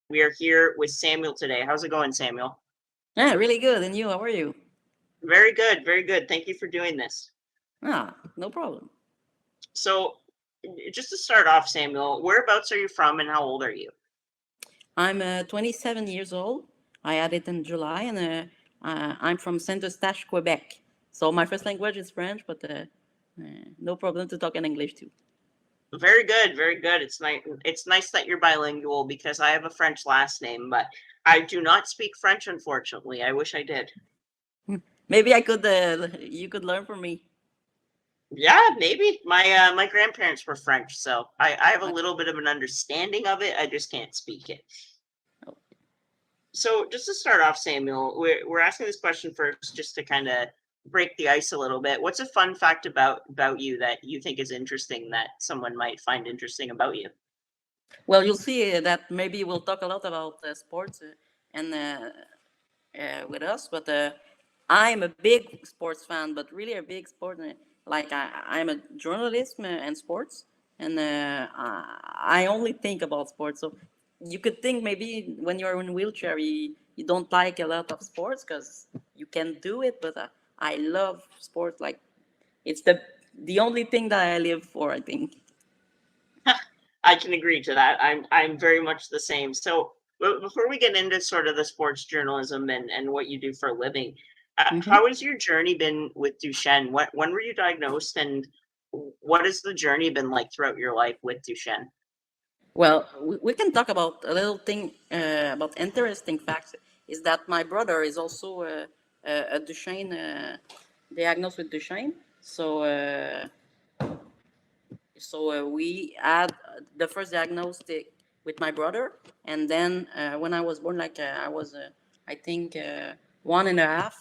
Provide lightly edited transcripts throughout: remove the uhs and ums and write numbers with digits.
We are here with Samuel today. How's it going, Samuel? Yeah, really good. And you, how are you? Very good, very good. Thank you for doing this. No problem. So, just to start off, Samuel, whereabouts are you from and how old are you? I'm 27 years old. I had it in July, and I'm from Saint-Eustache, Quebec. So my first language is French, but no problem to talk in English too. Very good, very good. It's nice that you're bilingual because I have a French last name, but I do not speak French, unfortunately. I wish I did. Maybe you could learn from me. Yeah, maybe. My grandparents were French, so I have a Uh, little bit of an understanding of it. I just can't speak it. oh, So just to start off, Samuel, we're asking this question first just to kind of break the ice a little bit. What's a fun fact about you that you think is interesting that someone might find interesting about you? well, you'll see that maybe we'll talk a lot about sports and with us, but I'm a big sports fan, but really a big sport. Like I'm a journalist and sports, and I only think about sports. So you could think maybe when you're in a wheelchair, you don't like a lot of sports because you can do it, but I love sports. Like it's the only thing that I live for, I think. I can agree to that. I'm very much the same. So before we get into sort of the sports journalism and what you do for a living, Hmm. how has your journey been with Duchenne? When were you diagnosed, and what has the journey been like throughout your life with Duchenne? Well, we can talk about a little thing about interesting facts. Is that my brother is also a Duchenne, diagnosed with Duchenne. So, we had the first diagnostic with my brother, and then when I was born, like I was, I think, 1.5.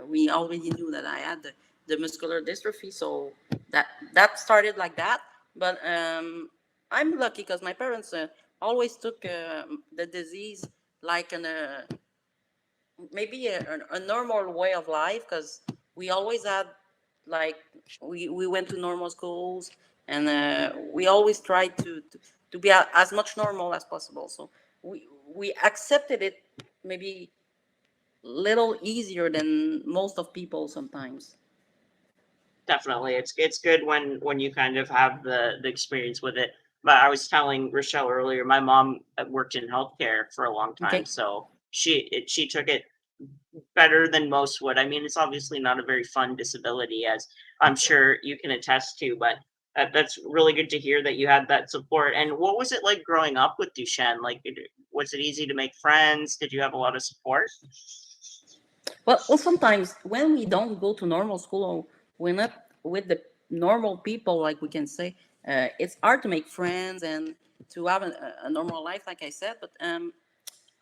We already knew that I had the muscular dystrophy, so that started like that. But I'm lucky because my parents always took the disease like maybe a normal way of life because we always had like we went to normal schools and we always tried to be as much normal as possible. So we accepted it maybe little easier than most of people sometimes. Definitely, it's good when you kind of have the experience with it. But I was telling Rochelle earlier, my mom worked in healthcare for a long time, Okay. so she took it better than most would. I mean, it's obviously not a very fun disability, as I'm sure you can attest to, but that's really good to hear that you had that support. And what was it like growing up with Duchenne? Like, was it easy to make friends? Did you have a lot of support? Well, sometimes when we don't go to normal school or we're not with the normal people, like we can say, it's hard to make friends and to have a normal life, like I said. But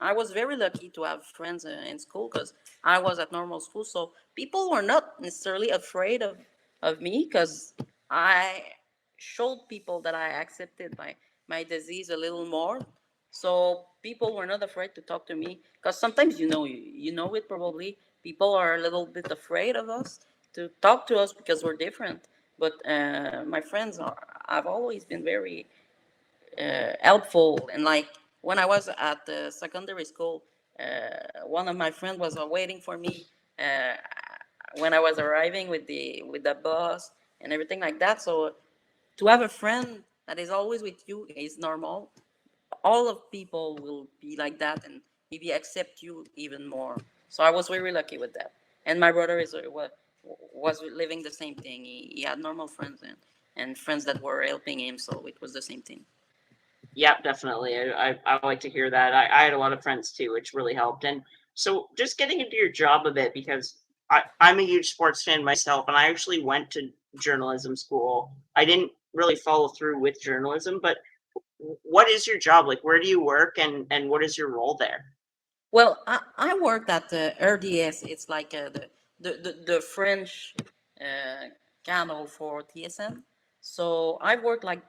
I was very lucky to have friends in school because I was at normal school. So people were not necessarily afraid of me because I showed people that I accepted my disease a little more. So people were not afraid to talk to me because sometimes you know it probably people are a little bit afraid of us to talk to us because we're different. But my friends are I've always been very helpful. And like when I was at the secondary school, one of my friends was waiting for me uh, when I was arriving with the bus and everything like that. So to have a friend that is always with you is normal. All of people will be like that and maybe accept you even more. So I was very lucky with that. And my brother was living the same thing. He had normal friends and friends that were helping him. So it was the same thing. Yeah, definitely. I like to hear that. I had a lot of friends too, which really helped. And so, just getting into your job a bit, because I'm a huge sports fan myself, and I actually went to journalism school. I didn't really follow through with journalism, but what is your job like? Where do you work, and what is your role there? Well, I worked at the RDS. It's like the French channel for TSN. So I worked like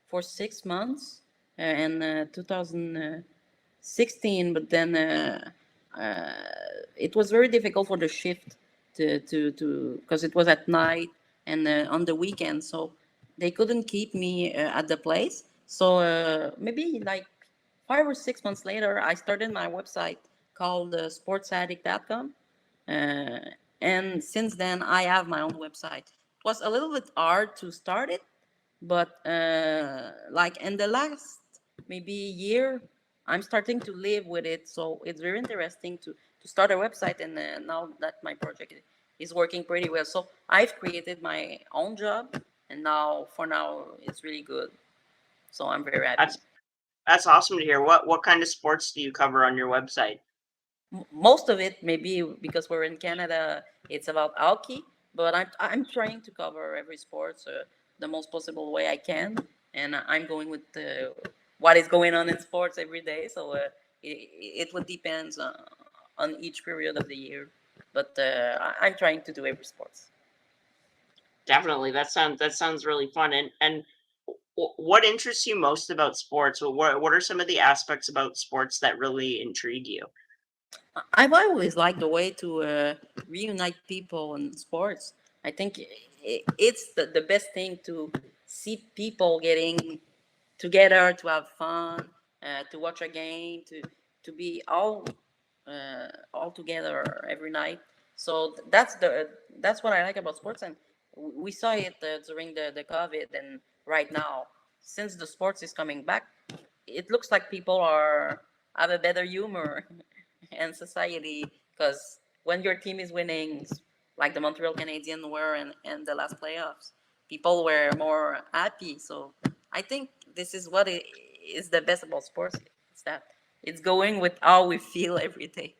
for 6 months in 2016, but then uh, it was very difficult for the shift to because it was at night and on the weekend. So they couldn't keep me at the place. So maybe like 5 or 6 months later, I started my website called sportsaddict.com. Uh, and since then, I have my own website. It was a little bit hard to start it, but like in the last maybe year, I'm starting to live with it. So it's very interesting to start a website. And now that my project is working pretty well, so I've created my own job, and now for now it's really good. So I'm very happy. That's awesome to hear. What kind of sports do you cover on your website? Most of it maybe because we're in Canada, it's about hockey, but I'm trying to cover every sport the most possible way I can, and I'm going with what is going on in sports every day. So it would depends on each period of the year, but I'm trying to do every sports. Definitely, that sounds really fun. And what interests you most about sports? What are some of the aspects about sports that really intrigue you? I've always liked the way to reunite people in sports. I think it's the best thing to see people getting together to have fun, to watch a game, to be all together every night. So that's what I like about sports, and we saw it during the COVID, and right now, since the sports is coming back, it looks like people are have a better humor and society because when your team is winning, like the Montreal Canadiens were in the last playoffs, people were more happy. So I think this is what is the best about sports. It's that it's going with how we feel every day.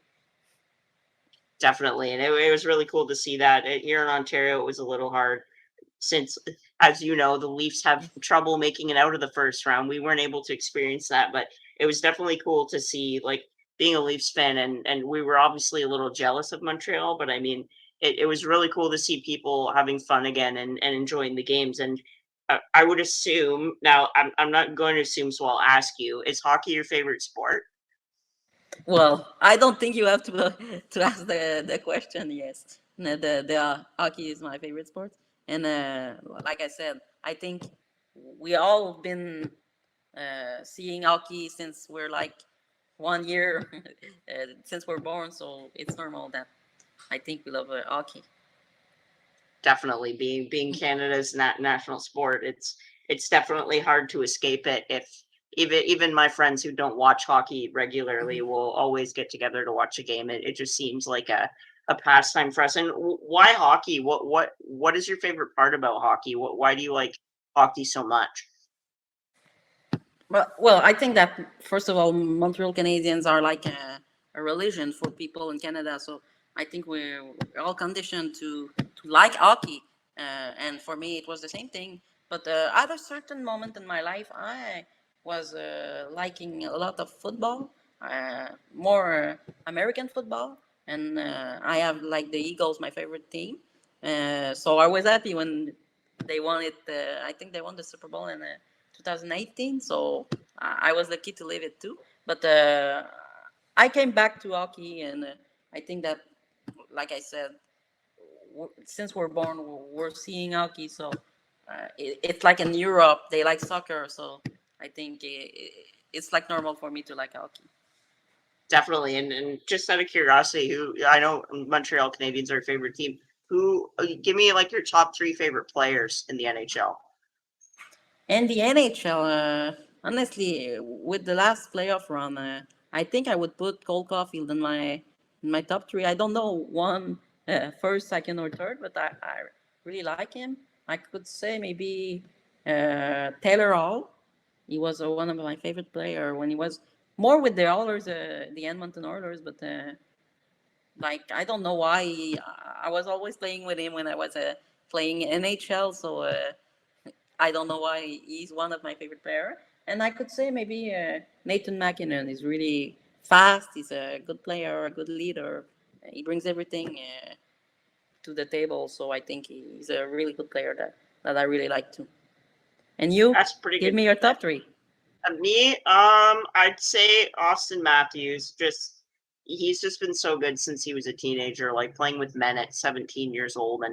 Definitely, and it was really cool to see that. Here in Ontario, it was a little hard since, as you know, the Leafs have trouble making it out of the first round. We weren't able to experience that, but it was definitely cool to see, like, being a Leafs fan, and we were obviously a little jealous of Montreal, but I mean, it was really cool to see people having fun again and enjoying the games. And I would assume now, I'm not going to assume, so I'll ask you: is hockey your favorite sport? Well, I don't think you have to ask the question. Yes, no, the hockey is my favorite sport, and like I said, I think we all been seeing hockey since we're like 1 year since we're born, so it's normal that I think we love hockey. Definitely, being Canada's national sport, it's definitely hard to escape it. If even my friends who don't watch hockey regularly will always get together to watch a game. It just seems like a pastime for us. And why hockey? What is your favorite part about hockey? Why do you like hockey so much? Well, I think that first of all, Montreal Canadiens are like a religion for people in Canada. So I think we're all conditioned to like hockey, and for me, it was the same thing. But at a certain moment in my life, I was liking a lot of football, more American football, and I have like the Eagles, my favorite team. So I was happy when they won it. I think they won the Super Bowl in 2018. So I was lucky to live it too. But I came back to hockey, and I think that, like I said, since we're born, we're seeing hockey. So it's like in Europe, they like soccer. So I think it's like normal for me to like hockey. Definitely, and just out of curiosity, who I know Montreal Canadiens are your favorite team. Who give me like your top three favorite players in the NHL? And the NHL, honestly, with the last playoff run, I think I would put Cole Caulfield in my top three. I don't know one first, second, or third, but I really like him. I could say maybe Taylor Hall. He was one of my favorite player when he was more with the Oilers, the Edmonton Oilers. But like I don't know why I was always playing with him when I was playing NHL. So. I don't know why he's one of my favorite player. And I could say maybe Nathan McKinnon is really fast. He's a good player, a good leader. He brings everything to the table. So I think he's a really good player that I really like too. And you, That's pretty give good. me your top three. Me, I'd say Austin Matthews. Just he's just been so good since he was a teenager. Like playing with men at 17 years old,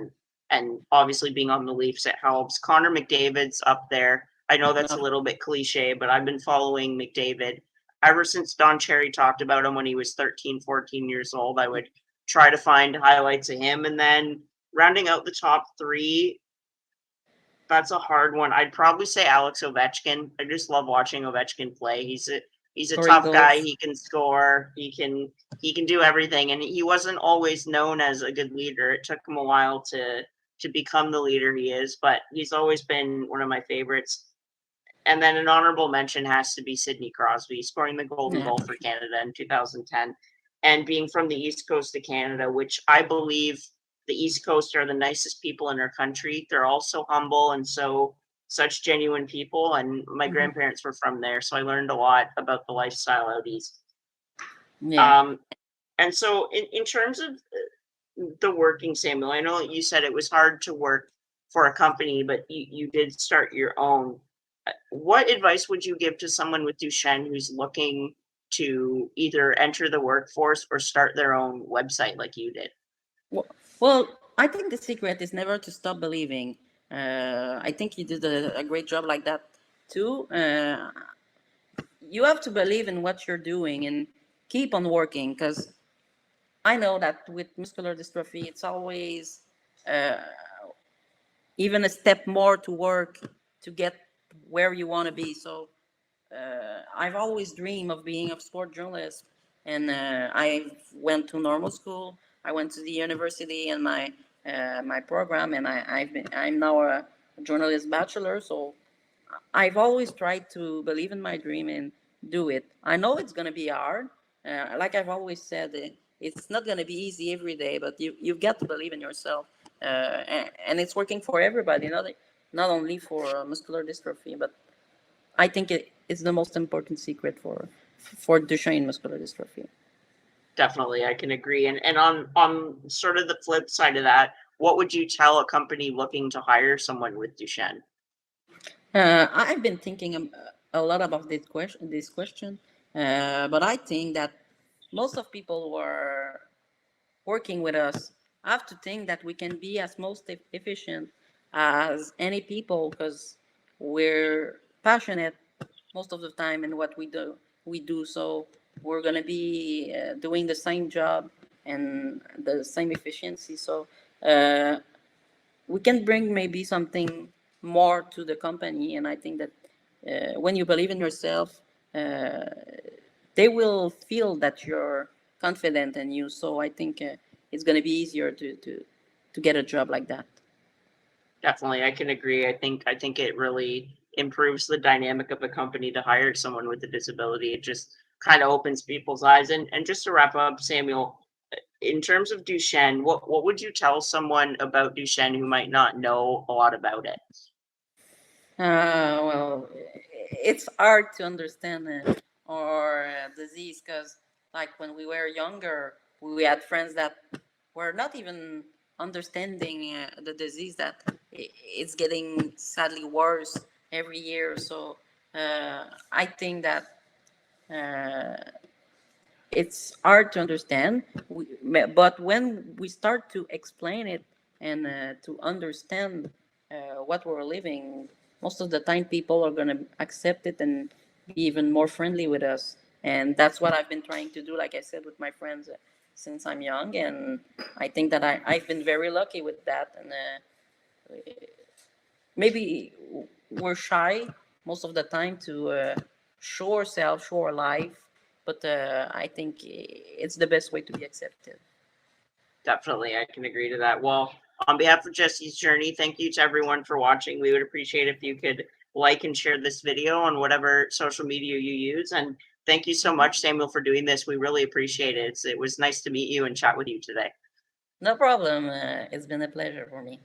and obviously being on the Leafs, it helps. Connor McDavid's up there. I know that's a Uh, little bit cliche, but I've been following McDavid. ever since Don Cherry talked about him when he was 13, 14 years old, I would try to find highlights of him. And then rounding out the top three, that's a hard one. I'd probably say Alex Ovechkin. I just love watching Ovechkin play. He's a Scoring tough guy. goals. He can score. He can do everything. And he wasn't always known as a good leader. It took him a while to become the leader he is, but he's always been one of my favorites. And then an honorable mention has to be Sidney Crosby, scoring the golden Yeah. goal for Canada in 2010 and being from the East Coast of Canada, which I believe the East Coast are the nicest people in our country. They're all so humble and such genuine people. And my Mhm. grandparents were from there, so I learned a lot about the lifestyle out east. Yeah. And so in terms of the working, Samuel, I know you said it was hard to work for a company, but you did start your own. What advice would you give to someone with Duchenne who's looking to either enter the workforce or start their own website like you did? Well, I think the secret is never to stop believing. I think you did a great job like that too. You have to believe in what you're doing and keep on working, because I know that with muscular dystrophy, it's always uh, even a step more to work to get where you want to be. So I've always dreamed of being a sport journalist, and I went to normal school. I went to the university and my program, and I'm now a journalist bachelor. So I've always tried to believe in my dream and do it. I know it's gonna be hard. Like I've always said, it's not gonna be easy every day, but you've got to believe in yourself, and it's working for everybody, not only for muscular dystrophy, but I think it's the most important secret for Duchenne muscular dystrophy. Definitely, I can agree. And on sort of the flip side of that, what would you tell a company looking to hire someone with Duchenne? I've been thinking a lot about this question, but I think that most of people who are working with us have to think that we can be as most efficient as any people, because we're passionate most of the time in what we do. So we're going to be doing the same job and the same efficiency. So uh, we can bring maybe something more to the company. And I think that when you believe in yourself, uh, they will feel that you're confident in you. So I think it's going to be easier to get a job like that. Definitely, I can agree. I think it really improves the dynamic of a company to hire someone with a disability. It just kind of opens people's eyes. And just to wrap up, Samuel, in terms of Duchenne, what would you tell someone about Duchenne who might not know a lot about it? Well, it's hard to understand our disease, because, like, when we were younger, we had friends that were not even understanding the disease, that it's getting sadly worse every year. So I think that uh, it's hard to understand. But when we start to explain it and to understand what we're living, most of the time people are going to accept it and be even more friendly with us. And that's what I've been trying to do, like I said, with my friends since I'm young. And I think that I've been very lucky with that. And maybe we're shy most of the time to show ourselves, show our life, but I think it's the best way to be accepted. Definitely, I can agree to that. Well, on behalf of Jesse's Journey, thank you to everyone for watching. We would appreciate if you could like and share this video on whatever social media you use. And thank you so much, Samuel, for doing this. We really appreciate it. It was nice to meet you and chat with you today. No problem. It's been a pleasure for me.